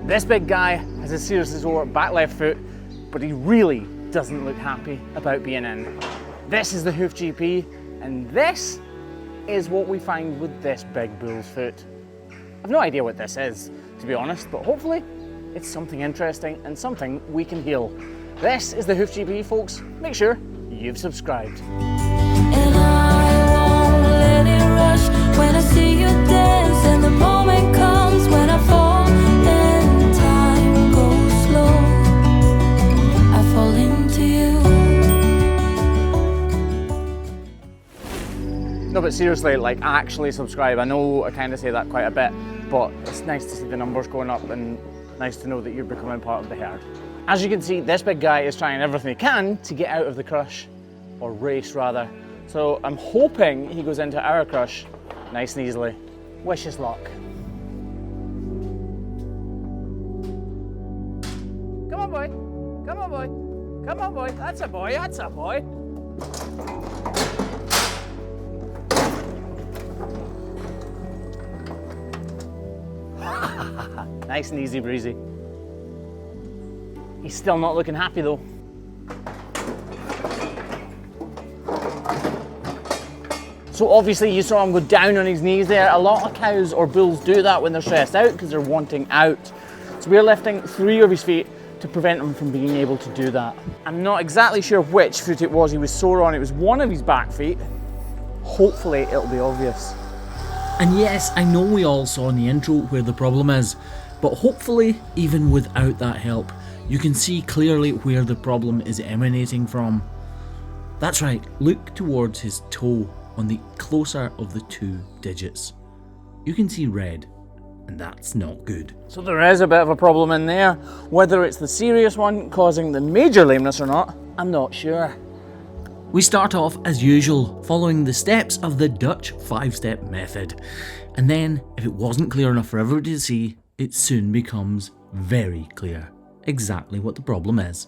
This big guy has a seriously sore back left foot, but he really doesn't look happy about being in. This is the Hoof GP, and this is what we find with this big bull's foot. I've no idea what this is, to be honest, but hopefully it's something interesting and something we can heal. This is the Hoof GP, folks. Make sure you've subscribed. And I won't let it rush when I see you dance, and the moment comes when I fall and time goes slow. I fall into you. No, but seriously, like, actually subscribe. I know I kind of say that quite a bit, but it's nice to see the numbers going up and nice to know that you're becoming part of the herd. As you can see, this big guy is trying everything he can to get out of the crush, or race rather. So I'm hoping he goes into our crush nice and easily. Wish us luck. Come on, boy. Come on, boy. Come on, boy. That's a boy. That's a boy. Nice and easy breezy. He's still not looking happy though. So obviously you saw him go down on his knees there. A lot of cows or bulls do that when they're stressed out because they're wanting out. So we're lifting 3 of his feet to prevent him from being able to do that. I'm not exactly sure which foot it was he was sore on. It was one of his back feet. Hopefully it'll be obvious. And yes, I know we all saw in the intro where the problem is, but hopefully, even without that help, you can see clearly where the problem is emanating from. That's right, look towards his toe on the closer of the 2 digits. You can see red, and that's not good. So there is a bit of a problem in there. Whether it's the serious one causing the major lameness or not, I'm not sure. We start off as usual, following the steps of the Dutch 5-step method. And then, if it wasn't clear enough for everybody to see, it soon becomes very clear exactly what the problem is.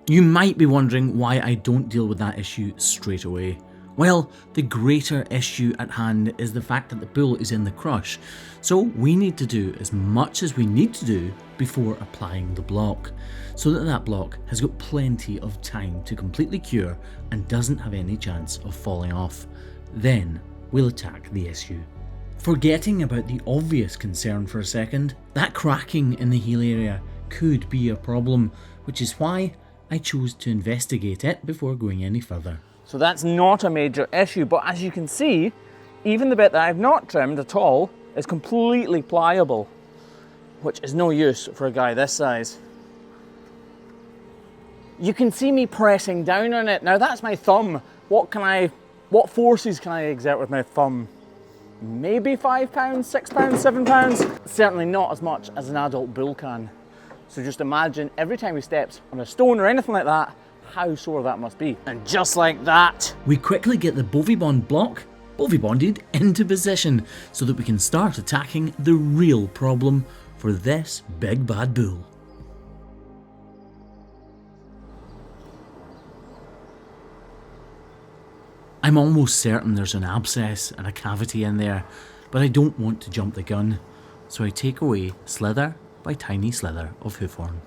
You might be wondering why I don't deal with that issue straight away. Well, the greater issue at hand is the fact that the bull is in the crush, so we need to do as much as we need to do before applying the block, so that that block has got plenty of time to completely cure and doesn't have any chance of falling off. Then we'll attack the issue. Forgetting about the obvious concern for a second, that cracking in the heel area could be a problem, which is why I chose to investigate it before going any further. So that's not a major issue, but as you can see, even the bit that I've not trimmed at all is completely pliable, which is no use for a guy this size. You can see me pressing down on it. Now that's my thumb. What forces can I exert with my thumb? Maybe 5 pounds, 6 pounds, 7 pounds? Certainly not as much as an adult bull can. So just imagine every time he steps on a stone or anything like that, how sore that must be. And just like that, we quickly get the BoviBond block BoviBonded into position so that we can start attacking the real problem for this big bad bull. I'm almost certain there's an abscess and a cavity in there, but I don't want to jump the gun, so I take away slither by tiny slither of hoof horn.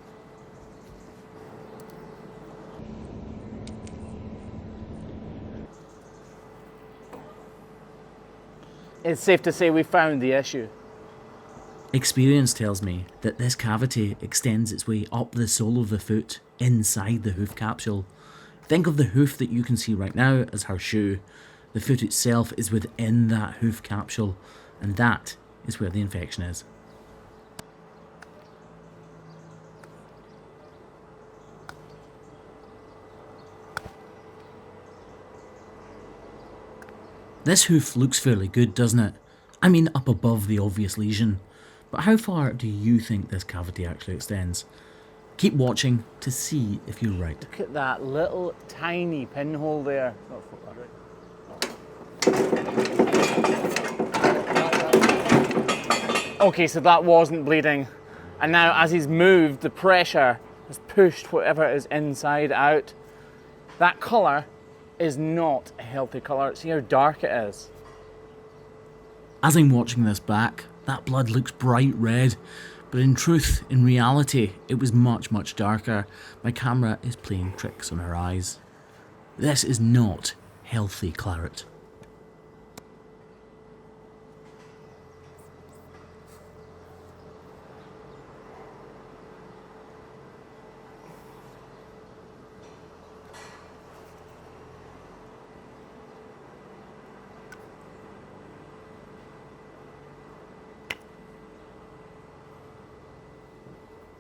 it's safe to say we found the issue. Experience tells me that this cavity extends its way up the sole of the foot inside the hoof capsule. Think of the hoof that you can see right now as her shoe. The foot itself is within that hoof capsule, and that is where the infection is. This hoof looks fairly good, doesn't it? I mean, up above the obvious lesion. But how far do you think this cavity actually extends? Keep watching to see if you're right. Look at that little tiny pinhole there. Okay, so that wasn't bleeding. And now as he's moved, the pressure has pushed whatever is inside out. That colour is not a healthy colour. See how dark it is. As I'm watching this back, that blood looks bright red, but in truth, in reality, it was much, much darker. My camera is playing tricks on her eyes. This is not healthy claret.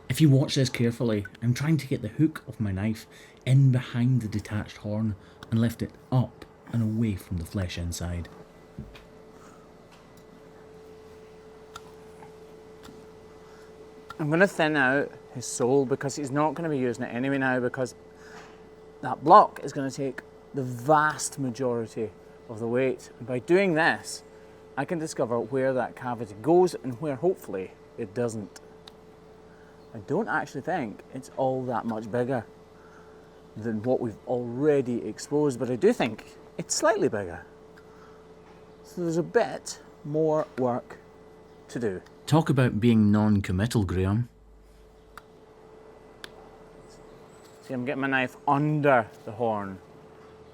If you watch this carefully, I'm trying to get the hook of my knife in behind the detached horn and lift it up and away from the flesh inside. I'm going to thin out his sole because he's not going to be using it anyway now, because that block is going to take the vast majority of the weight. And by doing this, I can discover where that cavity goes and where hopefully it doesn't. I don't actually think it's all that much bigger than what we've already exposed, but I do think it's slightly bigger. So there's a bit more work to do. Talk about being non-committal, Graham. See, I'm getting my knife under the horn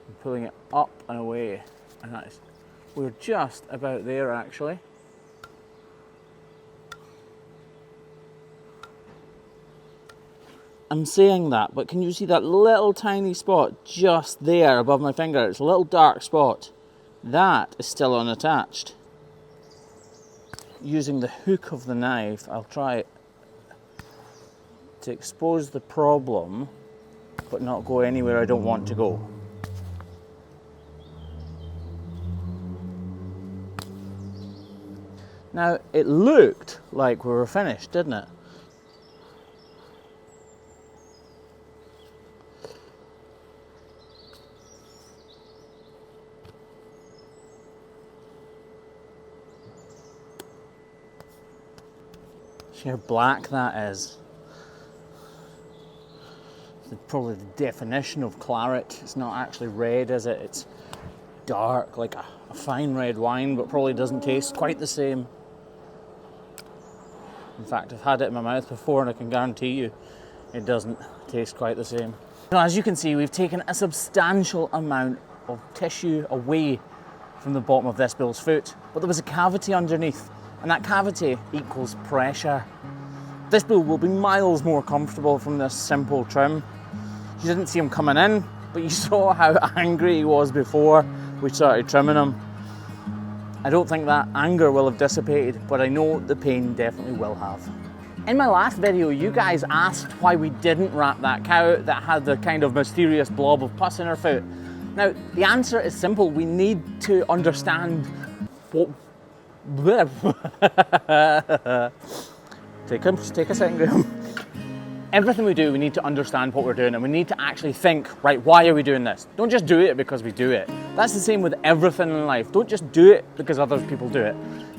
and pulling it up and away, and we're just about there actually. I'm saying that, but can you see that little tiny spot just there above my finger? It's a little dark spot. That is still unattached. Using the hook of the knife, I'll try to expose the problem, but not go anywhere I don't want to go. Now, it looked like we were finished, didn't it? See how black that is? It's probably the definition of claret. It's not actually red, is it? It's dark, like a fine red wine, but probably doesn't taste quite the same. In fact, I've had it in my mouth before and I can guarantee you it doesn't taste quite the same. Now, as you can see, we've taken a substantial amount of tissue away from the bottom of this bull's foot, but there was a cavity underneath, and that cavity equals pressure. This bull will be miles more comfortable from this simple trim. You didn't see him coming in, but you saw how angry he was before we started trimming him. I don't think that anger will have dissipated, but I know the pain definitely will have. In my last video, you guys asked why we didn't wrap that cow that had the kind of mysterious blob of pus in her foot. Now, the answer is simple. We need to understand what... Take a second, Graham. Everything we do, we need to understand what we're doing, and we need to actually think, right, why are we doing this? Don't just do it because we do it. That's the same with everything in life. Don't just do it because other people do it.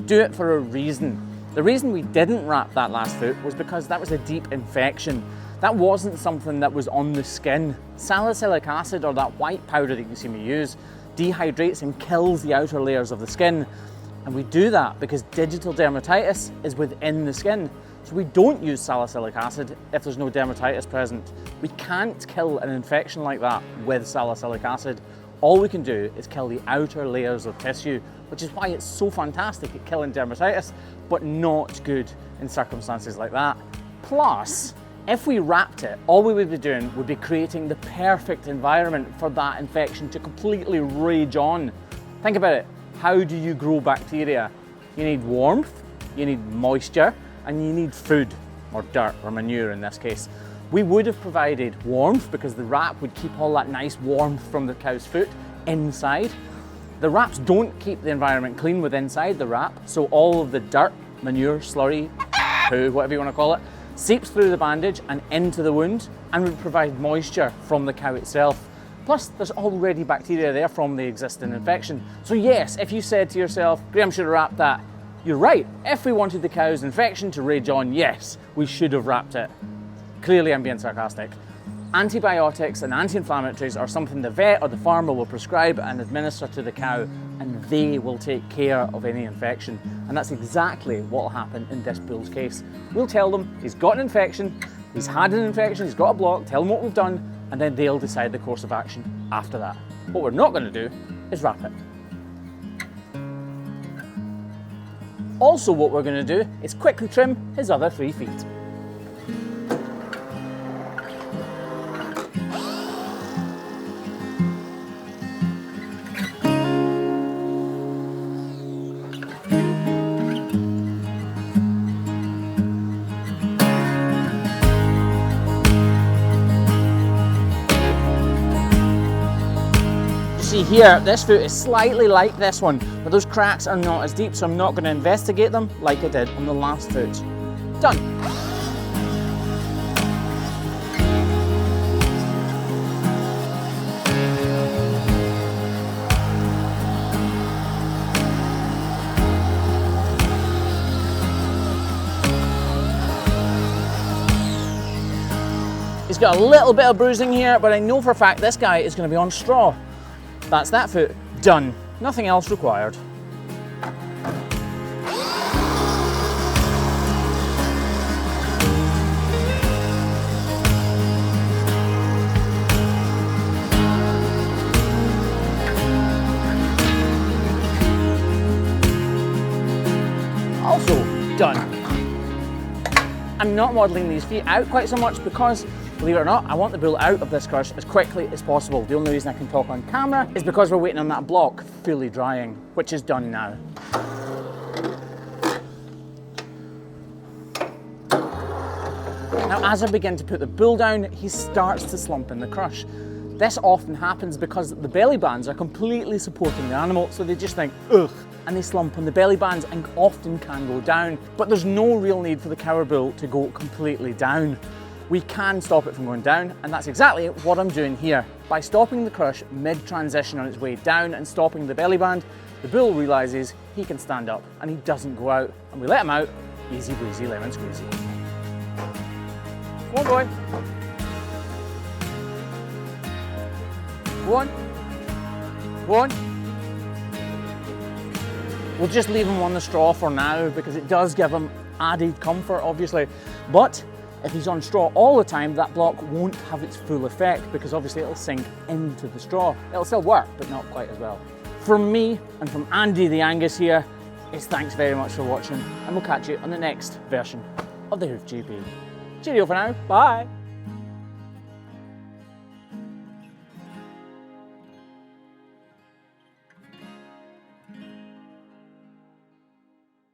Do it for a reason. The reason we didn't wrap that last foot was because that was a deep infection. That wasn't something that was on the skin. Salicylic acid, or that white powder that you see me use, dehydrates and kills the outer layers of the skin. And we do that because digital dermatitis is within the skin. So we don't use salicylic acid if there's no dermatitis present. We can't kill an infection like that with salicylic acid. All we can do is kill the outer layers of tissue, which is why it's so fantastic at killing dermatitis, but not good in circumstances like that. Plus, if we wrapped it, all we would be doing would be creating the perfect environment for that infection to completely rage on. Think about it. How do you grow bacteria? You need warmth, you need moisture, and you need food, or dirt, or manure in this case. We would have provided warmth because the wrap would keep all that nice warmth from the cow's foot inside. The wraps don't keep the environment clean with inside the wrap, so all of the dirt, manure, slurry, poo, whatever you want to call it, seeps through the bandage and into the wound, and would provide moisture from the cow itself. Plus, there's already bacteria there from the existing infection. So yes, if you said to yourself, Graham should have wrapped that, you're right. If we wanted the cow's infection to rage on, yes, we should have wrapped it. Clearly I'm being sarcastic. Antibiotics and anti-inflammatories are something the vet or the farmer will prescribe and administer to the cow, and they will take care of any infection. And that's exactly what will happen in this bull's case. We'll tell them he's got an infection, he's had an infection, he's got a block, tell them what we've done, and then they'll decide the course of action after that. What we're not going to do is wrap it. Also, what we're going to do is quickly trim his other 3 feet. See here, this foot is slightly like this one, but those cracks are not as deep, so I'm not going to investigate them like I did on the last foot. Done. He's got a little bit of bruising here, but I know for a fact this guy is going to be on straw. That's that foot done. Nothing else required. Also done. I'm not modelling these feet out quite so much because, believe it or not, I want the bull out of this crush as quickly as possible. The only reason I can talk on camera is because we're waiting on that block fully drying, which is done now. Now, as I begin to put the bull down, he starts to slump in the crush. This often happens because the belly bands are completely supporting the animal, so they just think, ugh, and they slump on the belly bands and often can go down. But there's no real need for the cow or bull to go completely down. We can stop it from going down, and that's exactly what I'm doing here. By stopping the crush mid-transition on its way down and stopping the belly band, the bull realises he can stand up and he doesn't go out, and we let him out, easy breezy, lemon squeezy. Come on, boy. Go on. Go on. We'll just leave him on the straw for now because it does give him added comfort, obviously. But if he's on straw all the time, that block won't have its full effect because obviously it'll sink into the straw. It'll still work, but not quite as well. From me and from Andy the Angus here, is thanks very much for watching, and we'll catch you on the next version of the Hoof GP. Cheerio for now, bye.